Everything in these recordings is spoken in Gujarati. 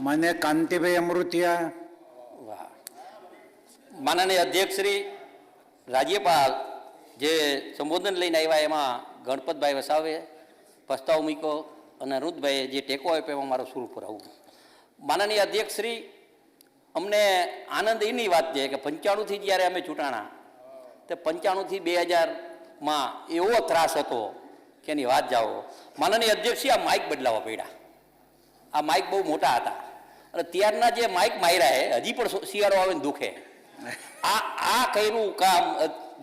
માન્ય કાંતિભાઈ અમૃતિયા. વાહ. માનનીય અધ્યક્ષ શ્રી, રાજ્યપાલ જે સંબોધન લઈને આવ્યા એમાં ગણપતભાઈ વસાવે પ્રસ્તાવ મૂક્યો અને અનુદભાઈએ જે ટેકો આપ્યો એમાં મારો સુર પુરાવું. માનનીય અધ્યક્ષ શ્રી, અમને આનંદ એની વાત છે કે 95થી જ્યારે અમે ચૂંટાણા તે 95થી 2000માં એવો ત્રાસ હતો કે એની વાત જાઓ. માનનીય અધ્યક્ષ આ માઇક બદલાવવા પડ્યા. આ માઇક બહુ મોટા હતા અને ત્યારના જે માઇક માર્યા એ હજી પણ શિયાળો આવે ને દુખે. આ કર્યું કામ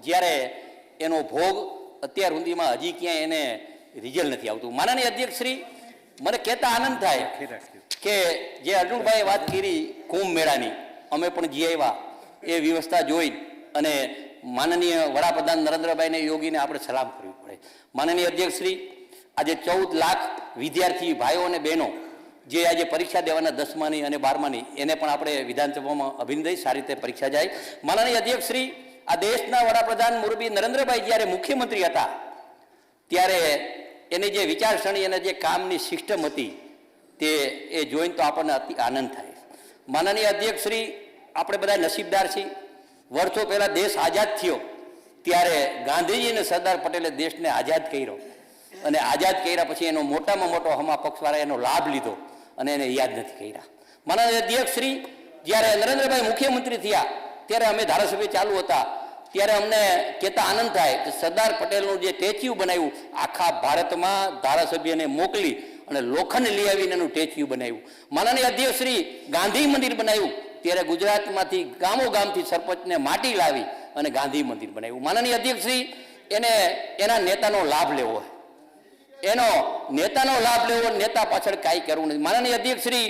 જ્યારે એનો ભોગ અત્યાર સુધીમાં હજી ક્યાંય એને રિઝલ્ટ નથી આવતું. માનનીય અધ્યક્ષ શ્રી, મને કહેતા આનંદ થાય કે જે અર્જુનભાઈએ વાત કરી કુંભ મેળાની, અમે પણ જી આવ્યા એ વ્યવસ્થા જોઈ અને માનનીય વડાપ્રધાન નરેન્દ્રભાઈને યોગીને આપણે સલામ કરવી પડે. માનનીય અધ્યક્ષ શ્રી, આજે 14 લાખ વિદ્યાર્થી ભાઈઓ અને બહેનો જે આજે પરીક્ષા દેવાના 10માની અને 12માની, એને પણ આપણે વિધાનસભામાં અભિનંદન, સારી રીતે પરીક્ષા જાય. માનનીય અધ્યક્ષ શ્રી, આ દેશના વડાપ્રધાન મોરબી નરેન્દ્રભાઈ જ્યારે મુખ્યમંત્રી હતા ત્યારે એની જે વિચારસરણી અને જે કામની સિસ્ટમ હતી તે એ જોઈને તો આપણને અતિ આનંદ થાય. માનનીય અધ્યક્ષ શ્રી, આપણે બધા નસીબદાર છીએ. વર્ષો પહેલાં દેશ આઝાદ થયો ત્યારે ગાંધીજી અને સરદાર પટેલે દેશને આઝાદ કર્યો અને આઝાદ કર્યા પછી એનો મોટામાં મોટો હમા પક્ષવાળા એનો લાભ લીધો અને એને યાદ નથી કર્યા. માનનીય અધ્યક્ષ શ્રી, જ્યારે નરેન્દ્રભાઈ મુખ્યમંત્રી થયા ત્યારે અમે ધારાસભ્ય ચાલુ હતા ત્યારે અમને કહેતા આનંદ થાય કે સરદાર પટેલનું જે સ્ટેચ્યુ બનાવ્યું આખા ભારતમાં ધારાસભ્યને મોકલી અને લોખંડ લઈ આવીને એનું સ્ટેચ્યુ બનાવ્યું. માનનીય અધ્યક્ષ શ્રી, ગાંધી મંદિર બનાવ્યું ત્યારે ગુજરાતમાંથી ગામોગામથી સરપંચને માટી લાવી અને ગાંધી મંદિર બનાવ્યું. માનનીય અધ્યક્ષ શ્રી, એને એના નેતાનો લાભ લેવો હોય, એનો નેતાનો લાભ લેવો, નેતા પાછળ કાંઈ કરવું નથી. માનનીય અધ્યક્ષ શ્રી,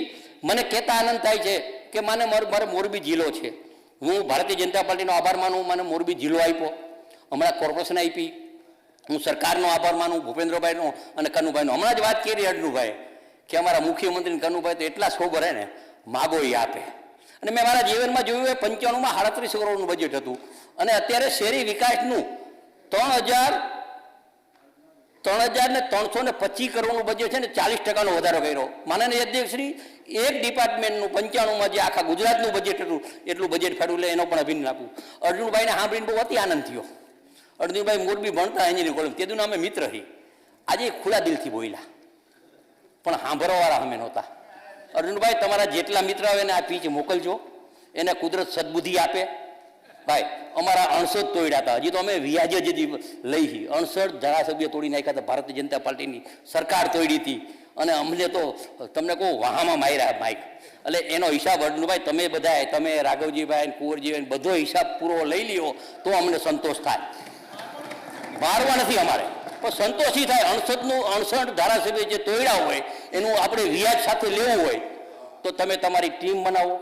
મને કહેતા આનંદ થાય છે કે મારે મોરબી જિલ્લો છે, હું ભારતીય જનતા પાર્ટીનો આભાર માનું, મને મોરબી જિલ્લો આપ્યો, હમણાં કોર્પોરેશન આપી, હું સરકારનો આભાર માનું, ભૂપેન્દ્રભાઈનો અને કનુભાઈનો. હમણાં જ વાત કરી અર્જુનભાઈ કે અમારા મુખ્યમંત્રી કનુભાઈ તો એટલા સોબર હે ને, માગો એ આપે. અને મેં મારા જીવનમાં જોયું એ 95માં 38 કરોડનું બજેટ હતું અને અત્યારે શહેરી વિકાસનું 3,325 કરોડનું બજેટ છે ને, 40% વધારો કર્યો. માનનીય અધ્યક્ષ શ્રી, એક ડિપાર્ટમેન્ટનું 95માં જે આખા ગુજરાતનું બજેટ હતું એટલું બજેટ ફાળવું, એટલે એનો પણ અભિનંદન આપું. અર્જુનભાઈને સાંભળીને બહુ અતિ આનંદ થયો. અર્જુનભાઈ મોરબી ભણતા એન્જિનિયરિંગ કોલેજ, તે દુના અમે મિત્ર હી. આજે ખુલ્લા દિલથી બોલ્યા પણ સાંભળવાવાળા અમે નહોતા. અર્જુનભાઈ, તમારા જેટલા મિત્ર આવે ને આ પીચ મોકલજો, એને કુદરત સદબુદ્ધિ આપે. ભાઈ, અમારા 68 તોડ્યા હતા, હજી તો અમે વ્યાજે જ લઈ 68 ધારાસભ્ય તોડી નાખ્યા હતા. ભારતીય જનતા પાર્ટીની સરકાર તોડી હતી અને અમને તો તમને કહું વાહામાં માર્યા માઇક. એટલે એનો હિસાબ અર્જુનભાઈ તમે બધાએ, તમે રાઘવજીભાઈ કુંવરજીભાઈ બધો હિસાબ પૂરો લઈ લ્યો તો અમને સંતોષ થાય. મારવા નથી અમારે, પણ સંતોષી થાય. 68 ધારાસભ્ય જે તોડ્યા હોય એનું આપણે વ્યાજ સાથે લેવું હોય તો તમે તમારી ટીમ બનાવો,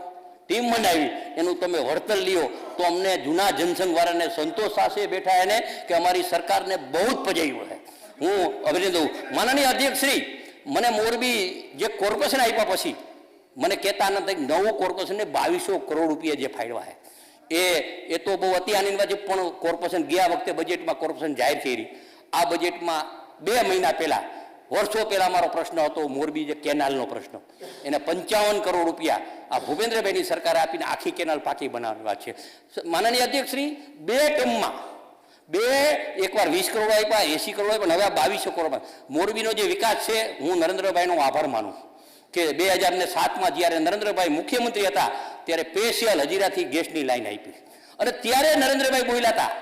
ટીમ બનાવી એનું તમે વળતર લ્યો તો અમને જૂના જનસંઘવાળાને સંતોષ થશે બેઠા એને કે અમારી સરકારને બહુ જ પજાયું છે. હું અભિનંદન. માનનીય અધ્યક્ષ શ્રી, મને મોરબી જે કોર્પોરેશન આપ્યા પછી મને કહેતા આનંદ થાય, નવું કોર્પોરેશનને 2200 કરોડ રૂપિયા જે ફાળવા છે એ તો બહુ અતિ આનંદમાં છે. પણ કોર્પોરેશન ગયા વખતે બજેટમાં કોર્પોરેશન જાહેર કરી, આ બજેટમાં 2 મહિના પહેલાં, વર્ષો પહેલાં મારો પ્રશ્ન હતો મોરબી જે કેનાલનો પ્રશ્ન, એને 55 કરોડ રૂપિયા આ ભૂપેન્દ્રભાઈની સરકારે આપીને આખી કેનાલ પાકી બનાવવાની વાત છે. માનનીય અધ્યક્ષ શ્રી, 2 ટર્મમાં એકવાર 20 કરોડ આપ્યા, 80 કરોડ આપ્યા, હવે 2200 કરોડમાં મોરબીનો જે વિકાસ છે, હું નરેન્દ્રભાઈનો આભાર માનું કે 2007માં જ્યારે નરેન્દ્રભાઈ મુખ્યમંત્રી હતા ત્યારે સ્પેશિયલ હજીરાથી ગેસની લાઈન આપી અને ત્યારે નરેન્દ્રભાઈ બોલ્યા હતા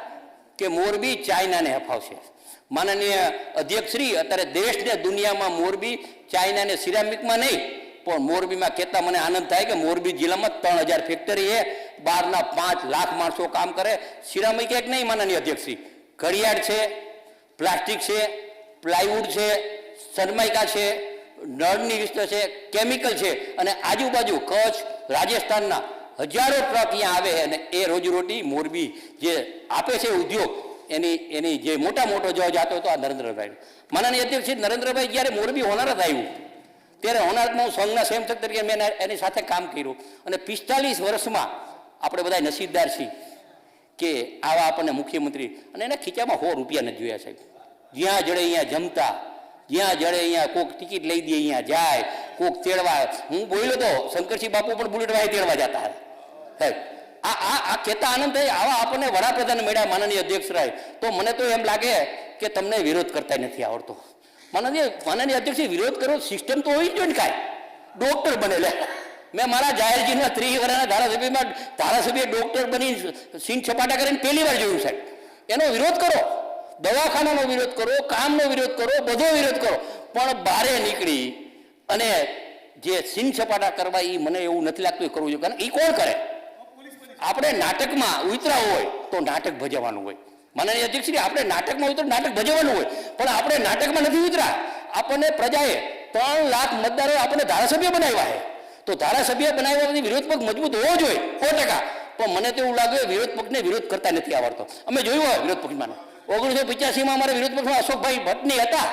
કે મોરબી ચાઇનાને અપાવશે. માનનીય અધ્યક્ષ શ્રી, અત્યારે દેશને દુનિયામાં મોરબી ચાઇનાને સિરામિકમાં નહીં પણ મોરબીમાં કહેતા મને આનંદ થાય કે મોરબી જિલ્લામાં 3000 ફેક્ટરી છે, બહારના 5 લાખ માણસો કામ કરે. સિરામિક એક નહીં માનનીય અધ્યક્ષ શ્રી, ઘડિયાળ છે, પ્લાસ્ટિક છે, પ્લાયવુડ છે, સનમાઇકા છે, નળની વિસ્તર છે, કેમિકલ છે અને આજુબાજુ કચ્છ રાજસ્થાનના હજારો ટ્રક અહીંયા આવે અને એ રોજીરોટી મોરબી જે આપે છે ઉદ્યોગ, એની જે મોટો જો જાતો હતો આ નરેન્દ્રભાઈ. માનનીય અધ્યક્ષ નરેન્દ્રભાઈ જ્યારે મોરબી હોનારત આવ્યું ત્યારે હોનારતમાં હું સંઘના સંયોજક તરીકે મેં એની સાથે કામ કર્યું અને 45 વર્ષમાં આપણે બધા નસીબદાર છીએ કે આવા આપણને મુખ્યમંત્રી અને એના ખીચામાં 100 રૂપિયા નથી જોયા સાહેબ. જ્યાં જડે અહીંયા જમતા, જ્યાં જડે અહીંયા કોક ટિકિટ લઈ દે, અહીંયા જાય, કોક તેડવા. હું બોલ્યો તો શંકરસિંહ બાપુ પણ બુલેટ વાહે તેડવા જતા સાહેબ. આ કહેતા આનંદ થાય. આવા આપણને વડાપ્રધાન મળ્યા માનનીય અધ્યક્ષ રાય, તો મને તો એમ લાગે કે તમને વિરોધ કરતા નથી આવડતો. માનનીય અધ્યક્ષ વિરોધ કરો, સિસ્ટમ તો હોવી જ જોઈએ ને. કાંઈ ડોક્ટર બનેલા મેં મારા જાહેરજીના 30 વર્ષના ધારાસભ્યમાં ધારાસભ્ય ડોક્ટર બની સીન છપાટા કરીને પહેલી વાર જોયું સાહેબ. એનો વિરોધ કરો, દવાખાનાનો વિરોધ કરો, કામનો વિરોધ કરો, બધો વિરોધ કરો, પણ બહારે નીકળી અને જે સીન છપાટા કરવા એ મને એવું નથી લાગતું એ કરવું જોઈએ. કારણ એ કોણ કરે? આપણે નાટકમાં ઉતરા હોય તો નાટક ભજવવાનું હોય. માનનીય અધ્યક્ષ, આપણે નાટકમાં ઉતર નાટક ભજવવાનું હોય, પણ આપણે નાટકમાં નથી ઉતરા. આપણને પ્રજાએ 3 લાખ મતદારો આપણને ધારાસભ્ય બનાવ્યા છે, તો ધારાસભ્ય બનાવ્યા પછી વિરોધ પક્ષ મજબૂત હોવો જોઈએ 100%. પણ મને તો એવું લાગે વિરોધ પક્ષને વિરોધ કરતા નથી આવડતો. અમે જોયું હોય વિરોધ પક્ષમાં 1985માં અમારા વિરોધ પક્ષમાં અશોકભાઈ ભટ્ટની હતા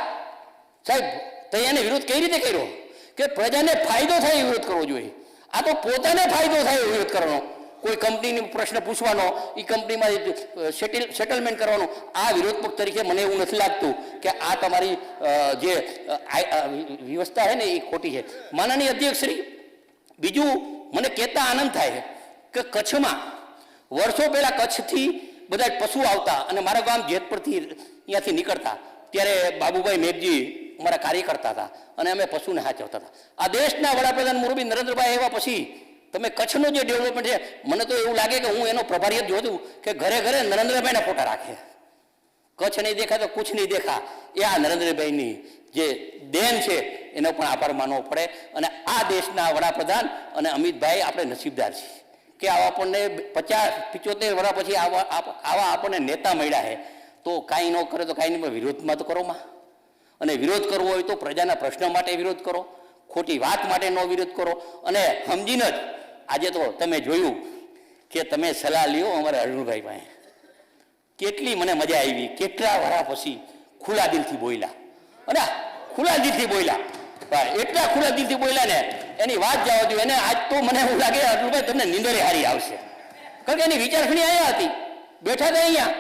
સાહેબ. તો એને વિરોધ કઈ રીતે કર્યો? કે પ્રજાને ફાયદો થાય એ વિરોધ કરવો જોઈએ. આ તો પોતાને ફાયદો થાય એ વિરોધ કરવાનો, કોઈ કંપનીનો પ્રશ્ન પૂછવાનો, એ કંપનીમાં સેટલમેન્ટ કરવાનું. આ વિરોધ પક્ષ તરીકે મને એવું નથી લાગતું કે આ તમારી જે વ્યવસ્થા છે ને એ ખોટી છે. માનનીય અધ્યક્ષ શ્રી, બીજું મને કહેતા આનંદ થાય કે કચ્છમાં વર્ષો પહેલા કચ્છથી બધા પશુ આવતા અને મારા ગામ જેતપુરથી અહીંયાથી નીકળતા, ત્યારે બાબુભાઈ મેઘજી અમારા કાર્યકર્તા હતા અને અમે પશુને સાચવતા હતા. આ દેશના વડાપ્રધાન મુરબી નરેન્દ્રભાઈ એવા પછી તમે કચ્છનું જે ડેવલપમેન્ટ છે, મને તો એવું લાગે કે હું એનો પ્રભારી જ જોતું કે ઘરે ઘરે નરેન્દ્રભાઈના ફોટા રાખે. કચ્છ નહીં દેખા તો કુછ નહીં દેખા. એ આ નરેન્દ્રભાઈની જે દેન છે એનો પણ આભાર માનવો પડે. અને આ દેશના વડાપ્રધાન અને અમિતભાઈ આપણે નસીબદાર છીએ કે આવા આપણને 50-75 વર્ષ પછી આવા આપણને નેતા મળ્યા છે. તો કાંઈ ન કરે તો કાંઈ નહીં, વિરોધમાં તો કરો માં. અને વિરોધ કરવો હોય તો પ્રજાના પ્રશ્ન માટે વિરોધ કરો, ખોટી વાત માટે ન વિરોધ કરો. અને સમજીને જ આજે તો તમે જોયું કે તમે સલાહ લ્યો અમારા અરુણભાઈ પાસે, કેટલી મને મજા આવી. કેટલા વર્ષ પછી ખુલ્લા દિલથી બોલ્યા, અને ખુલ્લા દિલથી બોલ્યા, એટલા ખુલ્લા દિલથી બોલ્યા ને એની વાત જવા દો. એને આજ તો મને એવું લાગે અરુણભાઈ તમને નીંદરે હારી આવશે, કારણ કે એની વિચારસરણી અહીંયા હતી, બેઠા હતા અહીંયા,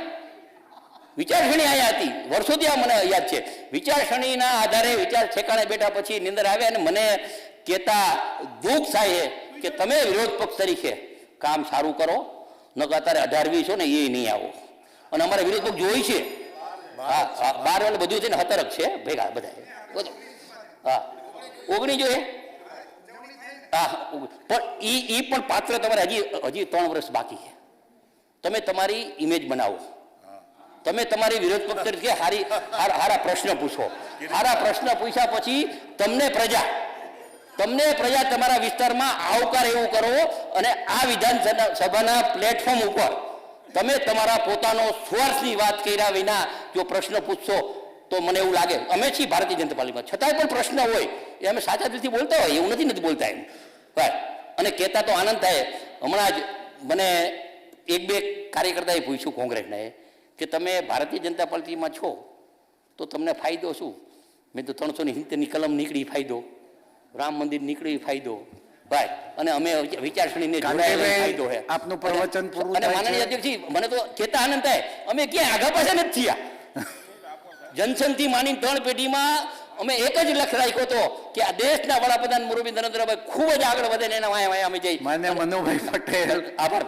વિચારસરણી અહીંયા હતી વર્ષોથી. આ મને યાદ છે, વિચારસરણીના આધારે વિચાર ઠેકાણે બેઠા પછી નિંદર આવે. અને મને કહેતા દુઃખ થાય કે તમે વિરોધ પક્ષ તરીકે કામ સારું કરો, નકર અત્યારે 18-20 છો ને એ નહીં આવો. અને અમારે વિરોધ પક્ષ જોઈ છે, હા 12 બધું છે ને 17 છે ભેગા બધા. હા 19 જોઈએ, હા. પણ એ પણ પાત્ર તમારે હજી 3 વર્ષ બાકી છે. તમે તમારી ઇમેજ બનાવો, તમે તમારી વિરોધ પક્ષ તરીકે હારા પ્રશ્ન પૂછો. હારા પ્રશ્ન પૂછ્યા પછી તમને પ્રજા તમારા વિસ્તારમાં આવકાર એવું કરો. અને આ વિધાનસભાના પ્લેટફોર્મ ઉપર તમે તમારા પોતાનો સ્વાર્થની વાત કર્યા વિના જો પ્રશ્ન પૂછશો તો મને એવું લાગે, અમે છીએ ભારતીય જનતા પાર્ટીમાં, છતાંય પણ પ્રશ્ન હોય એ અમે સાચા દિલથી બોલતા હોય, એવું નથી બોલતા એમ. અને કહેતા તો આનંદ થાય. હમણાં જ મને 1-2 કાર્યકર્તાએ પૂછ્યું કોંગ્રેસના કે તમે ભારતીય જનતા પાર્ટીમાં છો તો તમને ફાયદો શું? મેં તો 370ની કલમ નીકળી ફાયદો, રામ મંદિર નીકળી ફાયદો, ભાઈ. અને અમે વિચારસરણીને જોડાયેલો ફાયદો છે. આપનું પ્રવચન પૂરું અને માનનીય અધ્યક્ષજી, મને તો કહેતા આનંદ થાય અમે ક્યાંય આગા પાછા નથી થયા. જનસંઘથી માની 3 પેઢીમાં અમે એક જ લક્ષ્ય રાખ્યો હતો કે આ દેશના વડાપ્રધાન મુરબી નરેન્દ્રભાઈ ખૂબ જ આગળ વધે ને એના વાયા અમે જઈ. માન્ય મનુભાઈ પટેલ, આભાર.